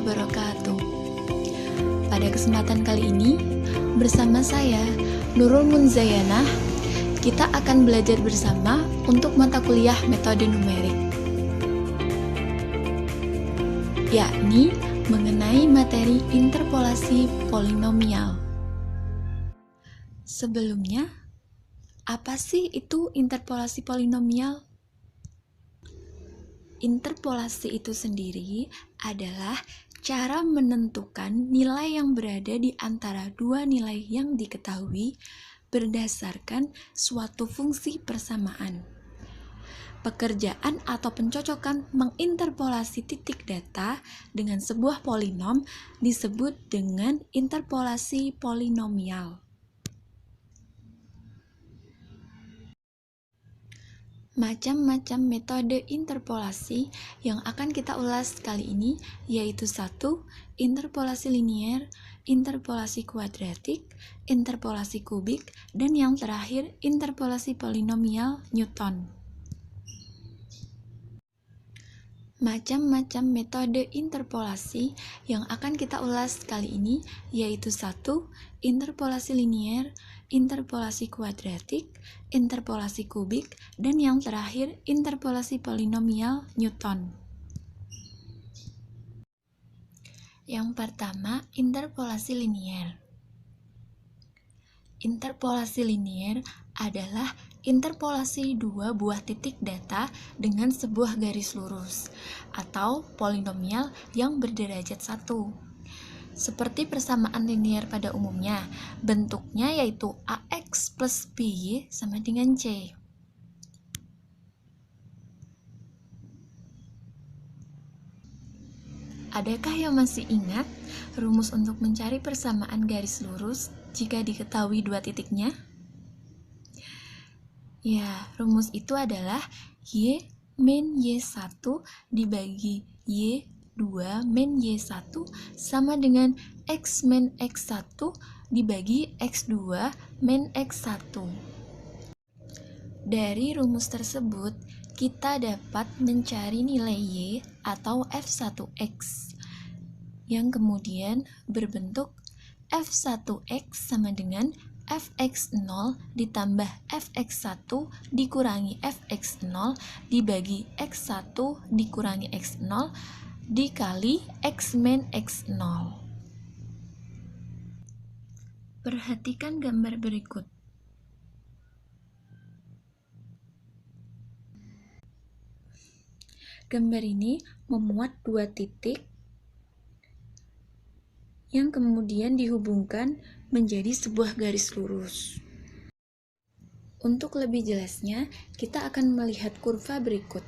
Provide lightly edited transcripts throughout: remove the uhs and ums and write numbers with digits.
wabarakatuh. Pada kesempatan kali ini, bersama saya, Nurul Munzayanah, kita akan belajar bersama untuk mata kuliah metode numerik, yakni mengenai materi interpolasi polinomial. Sebelumnya, apa sih itu interpolasi polinomial? Interpolasi itu sendiri adalah cara menentukan nilai yang berada di antara dua nilai yang diketahui berdasarkan suatu fungsi persamaan. Pekerjaan atau pencocokan menginterpolasi titik data dengan sebuah polinom disebut dengan interpolasi polinomial. Macam-macam metode interpolasi yang akan kita ulas kali ini yaitu 1. Interpolasi linier, interpolasi kuadratik, interpolasi kubik, dan yang terakhir interpolasi polinomial Newton. Macam-macam metode interpolasi yang akan kita ulas kali ini yaitu 1. Interpolasi linier, interpolasi kuadratik, interpolasi kubik, dan yang terakhir interpolasi polinomial Newton. Yang pertama, interpolasi linier. Interpolasi linier adalah interpolasi dua buah titik data dengan sebuah garis lurus atau polinomial yang berderajat 1. Seperti persamaan linier pada umumnya, bentuknya yaitu AX plus BY sama dengan C. Adakah yang masih ingat rumus untuk mencari persamaan garis lurus jika diketahui dua titiknya? Ya, rumus itu adalah Y min Y1 dibagi Y2 min Y1 sama dengan X min X1 dibagi X2 min X1. Dari rumus tersebut, kita dapat mencari nilai Y atau F1X yang kemudian berbentuk F1X sama dengan Fx0 ditambah Fx1 dikurangi Fx0 dibagi X1 dikurangi X0 dikali X min X0. Perhatikan gambar berikut. Gambar ini memuat dua titik yang kemudian dihubungkan menjadi sebuah garis lurus. Untuk lebih jelasnya, kita akan melihat kurva berikut.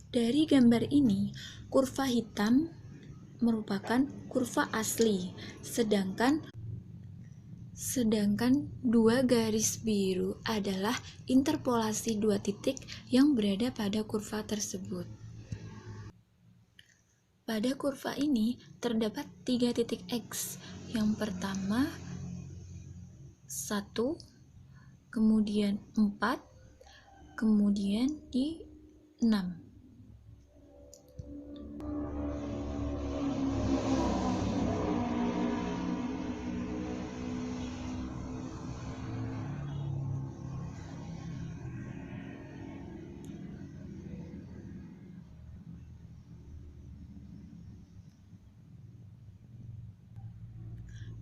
Dari gambar ini, kurva hitam merupakan kurva asli, sedangkan dua garis biru adalah interpolasi dua titik yang berada pada kurva tersebut. Pada kurva ini terdapat 3 titik X. Yang pertama 1, kemudian 4, kemudian di 6.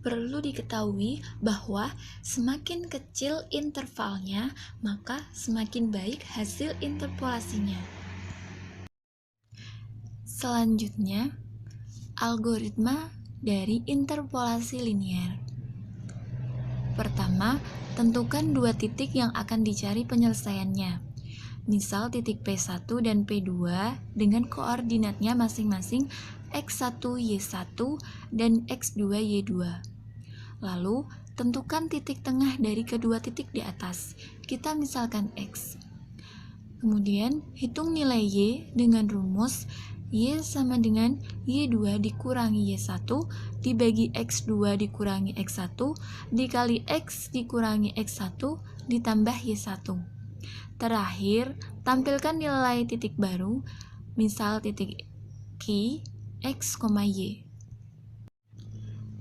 Perlu diketahui bahwa semakin kecil intervalnya, maka semakin baik hasil interpolasinya. Selanjutnya, algoritma dari interpolasi linier. Pertama, tentukan dua titik yang akan dicari penyelesaiannya. Misal titik P1 dan P2 dengan koordinatnya masing-masing X1, Y1, dan X2, Y2. Lalu, tentukan titik tengah dari kedua titik di atas. Kita misalkan X. Kemudian, hitung nilai Y dengan rumus Y sama dengan Y2 dikurangi Y1 dibagi X2 dikurangi X1 dikali X dikurangi X1 ditambah Y1. Terakhir, tampilkan nilai titik baru, misal titik Q, X, Y.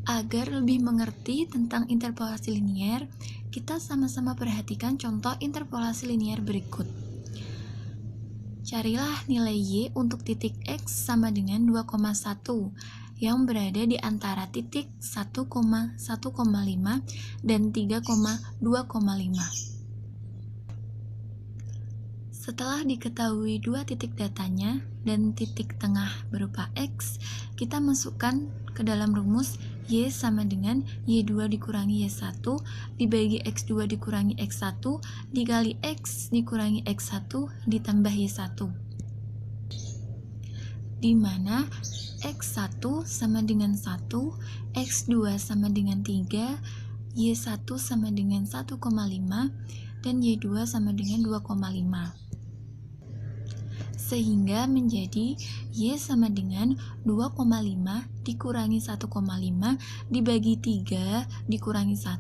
Agar lebih mengerti tentang interpolasi linier, kita sama-sama perhatikan contoh interpolasi linier berikut. Carilah nilai Y untuk titik X sama dengan 2,1 yang berada di antara titik 1,1,5 dan 3,2,5. Setelah diketahui dua titik datanya dan titik tengah berupa X, kita masukkan ke dalam rumus Y sama dengan Y2 dikurangi Y1 dibagi X2 dikurangi X1 dikali X dikurangi X1 ditambah Y1, di mana X1 sama dengan 1, X2 sama dengan 3, Y1 sama dengan 1,5, dan Y2 sama dengan 2,5. Sehingga menjadi Y sama dengan 2,5 dikurangi 1,5 dibagi 3 dikurangi 1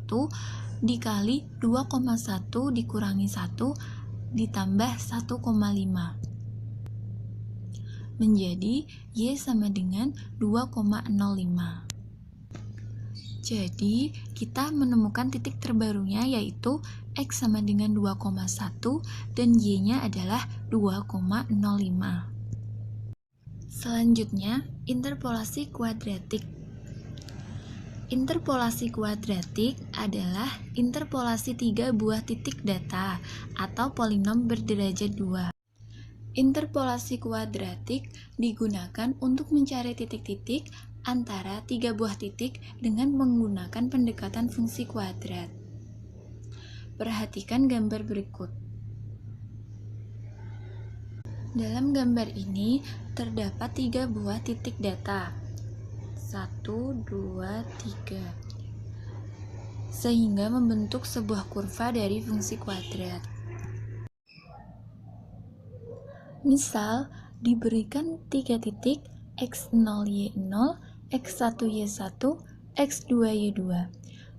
dikali 2,1 dikurangi 1 ditambah 1,5. Menjadi Y sama dengan 2,05. Jadi, kita menemukan titik terbarunya yaitu X sama dengan 2,1 dan Y-nya adalah 2,05. Selanjutnya, interpolasi kuadratik. Interpolasi kuadratik adalah interpolasi 3 buah titik data atau polinom berderajat 2. Interpolasi kuadratik digunakan untuk mencari titik-titik antara 3 buah titik dengan menggunakan pendekatan fungsi kuadrat. Perhatikan gambar berikut. Dalam gambar ini terdapat 3 buah titik data. 1, 2, 3. Sehingga membentuk sebuah kurva dari fungsi kuadrat. Misal, diberikan 3 titik X0, Y0, X1Y1, X2Y2.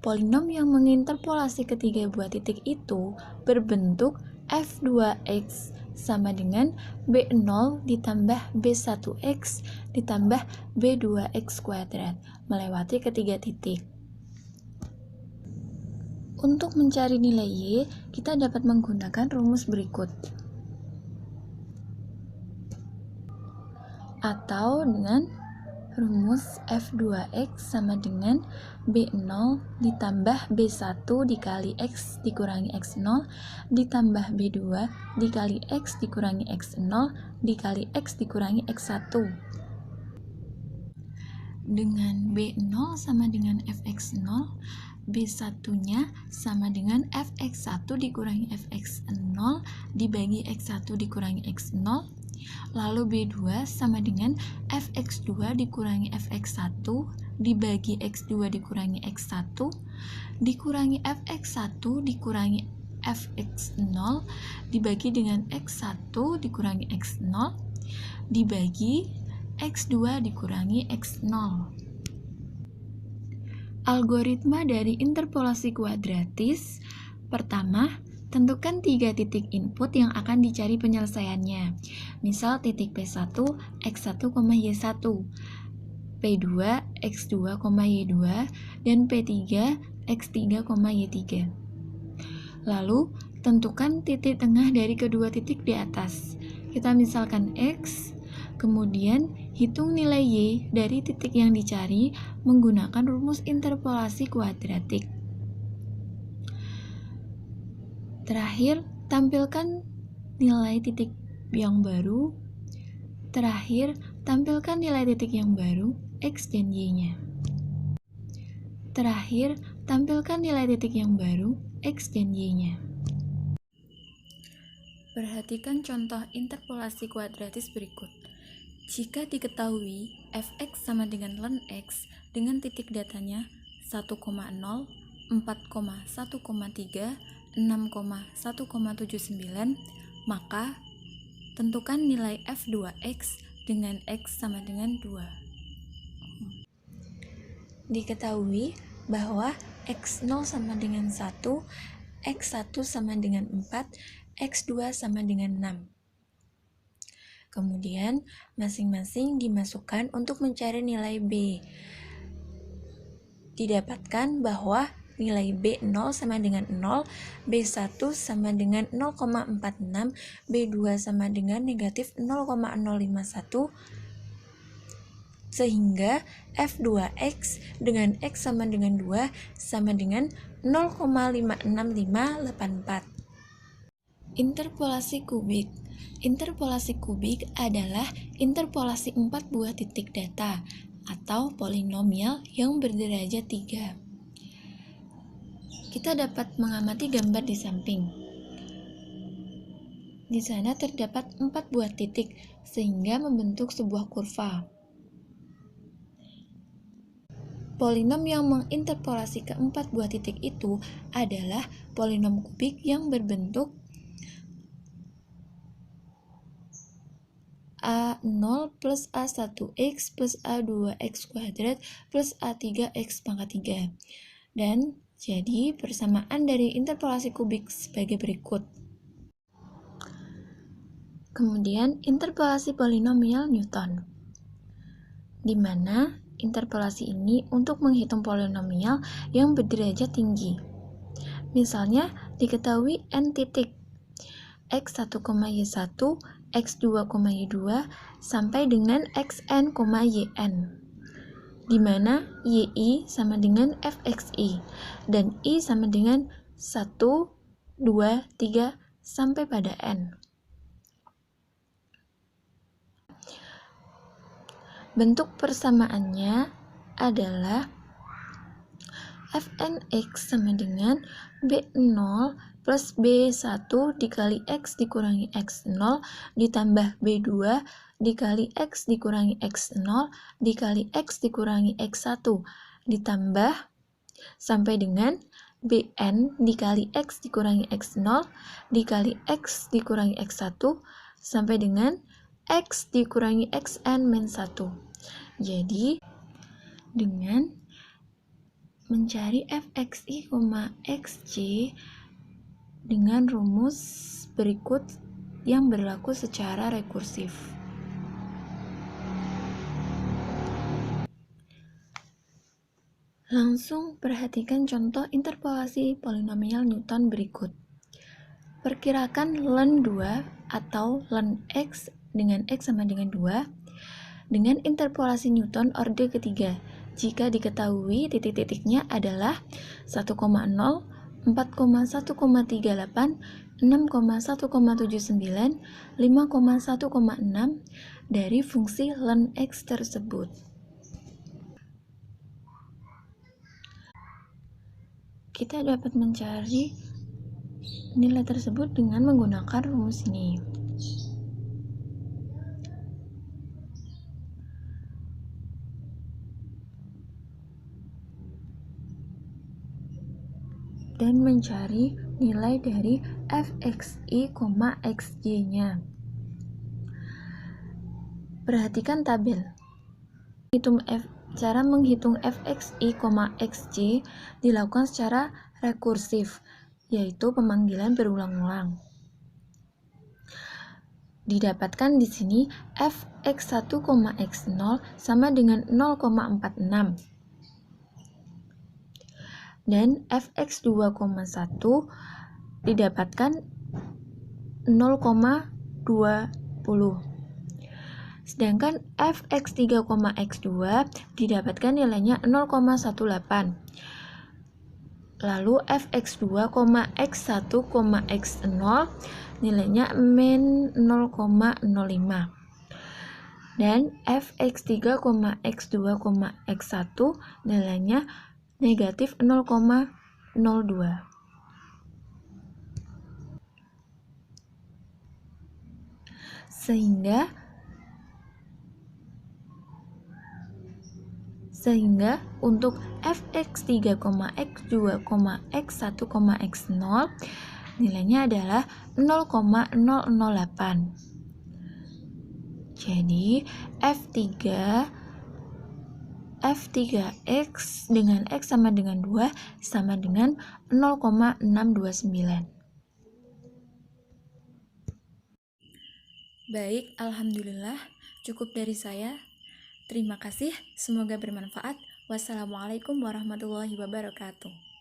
Polinom yang menginterpolasi ketiga buah titik itu berbentuk F2X sama dengan B0 ditambah B1X ditambah B2X kuadrat melewati ketiga titik. Untuk mencari nilai Y, kita dapat menggunakan rumus berikut. Atau dengan rumus F2X sama dengan B0 ditambah B1 dikali X dikurangi X0 ditambah B2 dikali X dikurangi X0 dikali X dikurangi X1. Dengan B0 sama dengan Fx0, B1-nya sama dengan Fx1 dikurangi Fx0 dibagi X1 dikurangi X0. Lalu B2 sama dengan Fx2 dikurangi Fx1 dibagi X2 dikurangi X1 dikurangi Fx1 dikurangi Fx0 dibagi dengan X1 dikurangi X0 dibagi X2 dikurangi X0. Algoritma dari interpolasi kuadratis. Pertama, tentukan 3 titik input yang akan dicari penyelesaiannya. Misal titik P1, X1, Y1, P2, X2, Y2, dan P3, X3, Y3. Lalu, tentukan titik tengah dari kedua titik di atas. Kita misalkan X, kemudian hitung nilai Y dari titik yang dicari menggunakan rumus interpolasi kuadratik. Terakhir, tampilkan nilai titik yang baru. Terakhir, tampilkan nilai titik yang baru, X dan Y-nya. Terakhir, tampilkan nilai titik yang baru, X dan Y-nya. Perhatikan contoh interpolasi kuadratis berikut. Jika diketahui Fx sama dengan ln X dengan titik datanya 1,0, 4,1,3, 6,1,79, maka tentukan nilai F2X dengan X sama dengan 2. Diketahui bahwa X0 sama dengan 1, X1 sama dengan 4, X2 sama dengan 6. Kemudian, masing-masing dimasukkan untuk mencari nilai B. Didapatkan bahwa nilai B0 sama dengan 0, B1 sama dengan 0,46, B2 sama dengan negatif 0,051, sehingga F2X dengan X sama dengan 2 sama dengan 0,56584. Interpolasi kubik. Interpolasi kubik adalah interpolasi 4 buah titik data atau polinomial yang berderajat 3. Kita dapat mengamati gambar di samping. Di sana terdapat 4 buah titik sehingga membentuk sebuah kurva. Polinom yang menginterpolasi keempat buah titik itu adalah polinom kubik yang berbentuk A0 plus A1x plus A2x kuadrat plus A3x pangkat 3. Dan jadi persamaan dari interpolasi kubik sebagai berikut. Kemudian interpolasi polinomial Newton, di mana interpolasi ini untuk menghitung polinomial yang berderajat tinggi. Misalnya diketahui n titik x1, y1, x2, y2 sampai dengan xn, yn, di mana yi sama dengan fxi dan i sama dengan 1, 2, 3 sampai pada n. Bentuk persamaannya adalah fnx sama dengan b0 plus b1 dikali x dikurangi x0 ditambah b2 dikali x dikurangi x0 dikali x dikurangi x1 ditambah sampai dengan bn dikali x dikurangi x0 dikali x dikurangi x1 sampai dengan x dikurangi xn min 1. Jadi dengan mencari fxi, xj dengan rumus berikut yang berlaku secara rekursif. Langsung perhatikan contoh interpolasi polinomial Newton berikut. Perkirakan ln 2 atau ln x dengan x sama dengan 2 dengan interpolasi Newton orde ketiga jika diketahui titik-titiknya adalah 1,0, 4,1,38, 6,1,79, 5,1,6 dari fungsi ln x tersebut. Kita dapat mencari nilai tersebut dengan menggunakan rumus ini. Dan mencari nilai dari fxi, xj-nya. Perhatikan tabel. Cara menghitung fxi, xj dilakukan secara rekursif, yaitu pemanggilan berulang-ulang. Didapatkan di sini fx1, x0 sama dengan 0,46. Dan fx2,1 didapatkan 0,20. Sedangkan fx3, x2 didapatkan nilainya 0,18. Lalu fx2, x1, x0 nilainya min 0,05. Dan fx3, x2, x1 nilainya negatif 0,02. Sehingga untuk fx3, x2, x1, x0 nilainya adalah 0,008. Jadi F3x dengan x sama dengan 2 sama dengan 0,629. Baik, alhamdulillah, cukup dari saya. Terima kasih, semoga bermanfaat. Wassalamualaikum warahmatullahi wabarakatuh.